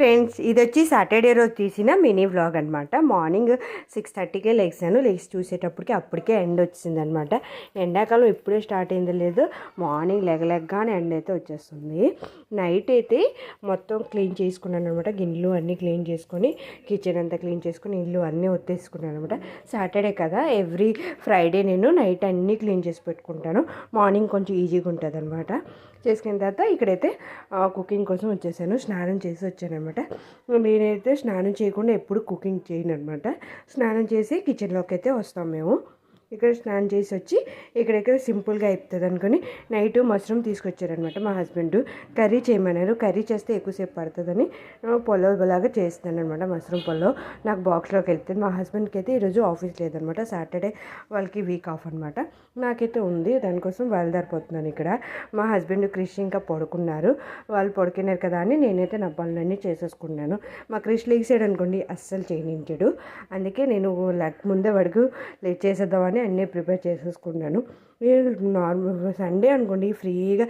Friends, ఇది వచ్చి Saturday రోజు తీసిన మినీ వ్లాగ్ అనమాట. మార్నింగ్ 6:30కే లేచాను. లేచి చూసేటప్పటికి అప్పటికే ఎండ వచ్చిందనమాట. ఎండాకాలం ఇప్పుడే స్టార్ట్ అయింది లేదు, మార్నింగ్ లెగలెగ్గానే ఎండ అయితే వచ్చేస్తుంది. నైట్ అయితే మొత్తం క్లీన్ చేసుకున్నాను అనమాట. గిన్నెలు అన్నీ క్లీన్ చేసుకొని, కిచెన్ అంతా క్లీన్ చేసుకొని, ఇల్లు అన్నీ ఒత్తేసుకున్నాను అనమాట. సాటర్డే కదా, ఎవ్రీ ఫ్రైడే నేను నైట్ అన్నీ క్లీన్ చేసి పెట్టుకుంటాను. మార్నింగ్ కొంచెం ఈజీగా ఉంటుంది అనమాట. చేసుకున్న తర్వాత ఇక్కడైతే కుకింగ్ కోసం వచ్చేసాను. స్నానం చేసి వచ్చాను అనమాట. నేనైతే స్నానం చేయకుండా ఎప్పుడు కుకింగ్ చేయను అనమాట. స్నానం చేసి కిచెన్లోకి అయితే వస్తాం మేము. ఇక్కడ స్నానం చేసి వచ్చి ఇక్కడెక్కడ సింపుల్గా అయిపోతుంది అనుకుని నైట్ మష్రూమ్ తీసుకొచ్చారనమాట మా హస్బెండ్. కర్రీ చేయమన్నారు. కర్రీ చేస్తే ఎక్కువసేపు పడుతుందని పొలవ్ లాగా చేస్తాను అనమాట. మష్రూమ్ పొలవ్ నాకు బాక్స్లోకి వెళ్తుంది. మా హస్బెండ్కి అయితే ఈరోజు ఆఫీస్ లేదనమాట. సాటర్డే వాళ్ళకి వీక్ ఆఫ్ అనమాట. నాకైతే ఉంది, దానికోసం బయలుదేరిపోతున్నాను. ఇక్కడ మా హస్బెండ్ క్రిష్ ఇంకా పడుకున్నారు. వాళ్ళు పడుకున్నారు కదా అని నేనైతే నా పనులన్నీ చేసేసుకున్నాను. మా క్రిష్ లేచాడు అనుకోండి, అస్సలు చేయనించాడు. అందుకే నేను ముందే వరకు చేసేద్దామని అన్నీ ప్రిపేర్ చేసేసుకున్నాను. నార్మల్ సండే అనుకోండి ఫ్రీగా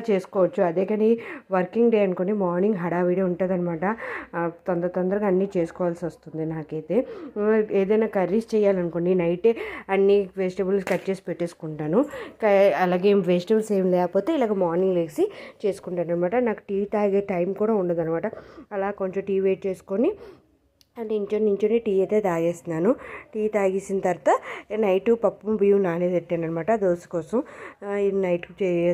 చేసుకోవచ్చు. అదే కానీ వర్కింగ్ డే అనుకోండి మార్నింగ్ హడావిడి ఉంటుంది అనమాట. తొందరగా అన్నీ చేసుకోవాల్సి వస్తుంది. నాకైతే ఏదైనా కర్రీస్ చేయాలనుకోండి నైటే అన్ని వెజిటబుల్స్ కట్ చేసి పెట్టేసుకుంటాను. అలాగే వెజిటబుల్స్ ఏం లేకపోతే ఇలాగ మార్నింగ్ లేచి చేసుకుంటాను అనమాట. నాకు టీ తాగే టైం కూడా ఉండదు అనమాట. అలా కొంచెం టీ వెయిట్ చేసుకొని అంటే నించొని టీ అయితే తాగేస్తున్నాను. టీ తాగేసిన తర్వాత నైట్ పప్పు బియ్యం నానేదెట్టాను అనమాట దోశ కోసం. ఇది నైట్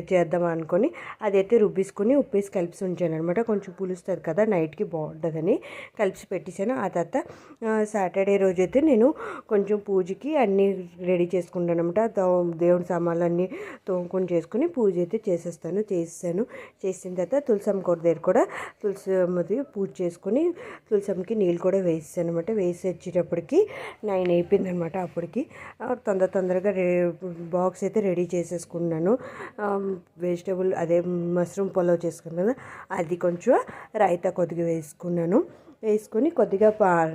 చేద్దాం అనుకొని అదైతే రుబ్బేసుకొని ఉప్పేసి కలిపి ఉంచాను అనమాట. కొంచెం పులుస్తుంది కదా, నైట్కి బాగుంటుందని కలిపి పెట్టేశాను. ఆ తర్వాత సాటర్డే రోజైతే నేను కొంచెం పూజకి అన్నీ రెడీ చేసుకుంటాను అనమాట. దేవుడి సామాన్లు అన్నీ తోముకొని చేసుకుని పూజ అయితే చేసేసాను. చేసిన తర్వాత తులసమ్మ కోట దగ్గర కూడా తులసమ్మది పూజ చేసుకొని తులసమ్మకి నీళ్ళు కూడా వేసాను అనమాట. వేసి వచ్చేటప్పటికి 9 అయిపోయింది అనమాట. అప్పటికి తొందరగా బాక్స్ అయితే రెడీ చేసేసుకున్నాను. వెజిటబుల్ అదే మష్రూమ్ పులావ్ చేసుకున్నాను. అది కొంచెం రైతా కొద్దిగా వేసుకొని కొద్దిగా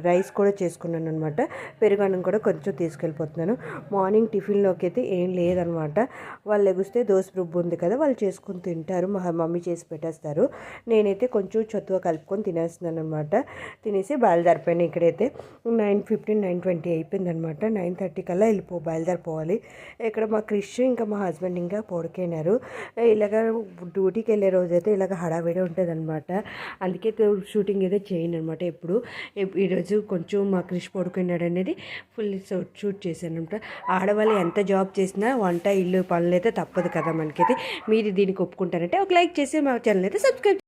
రైస్ కూడా చేసుకున్నాను అనమాట. పెరుగన్నం కూడా కొంచెం తీసుకెళ్ళిపోతున్నాను. మార్నింగ్ టిఫిన్లోకి అయితే ఏం లేదనమాట. వాళ్ళు లెగిస్తే దోశ రుబ్బు ఉంది కదా, వాళ్ళు చేసుకుని తింటారు. మా మమ్మీ చేసి పెట్టేస్తారు. నేనైతే కొంచెం చొత్తుగా కలుపుకొని తినేస్తున్నాను అనమాట. తినేసి బయలుదేరిపోయాను. ఇక్కడైతే 9:15 9:20 అయిపోయింది అనమాట. 9:30 కల్లా బయలుదేరిపోవాలి. ఇక్కడ మా క్రిష్ ఇంకా మా హస్బెండ్ ఇంకా పడుకున్నారు. ఇలాగ డ్యూటీకి వెళ్ళే రోజైతే ఇలాగ హడావిడి ఉంటుంది అనమాట. అందుకే షూటింగ్ అయితే చేయను అనమాట. ఎప్పుడు ఈరోజు కొంచెం మా క్రిష్ పడుకున్నాడు అనేది ఫుల్ షూట్ చేశాను అనమాట. ఆడవాళ్ళు ఎంత జాబ్ చేసినా వంట ఇల్లు పనులు అయితే తప్పదు కదా మనకైతే. మీరు దీనికి ఒప్పుకుంటారంటే ఒక లైక్ చేసి మా ఛానల్ అయితే సబ్స్క్రైబ్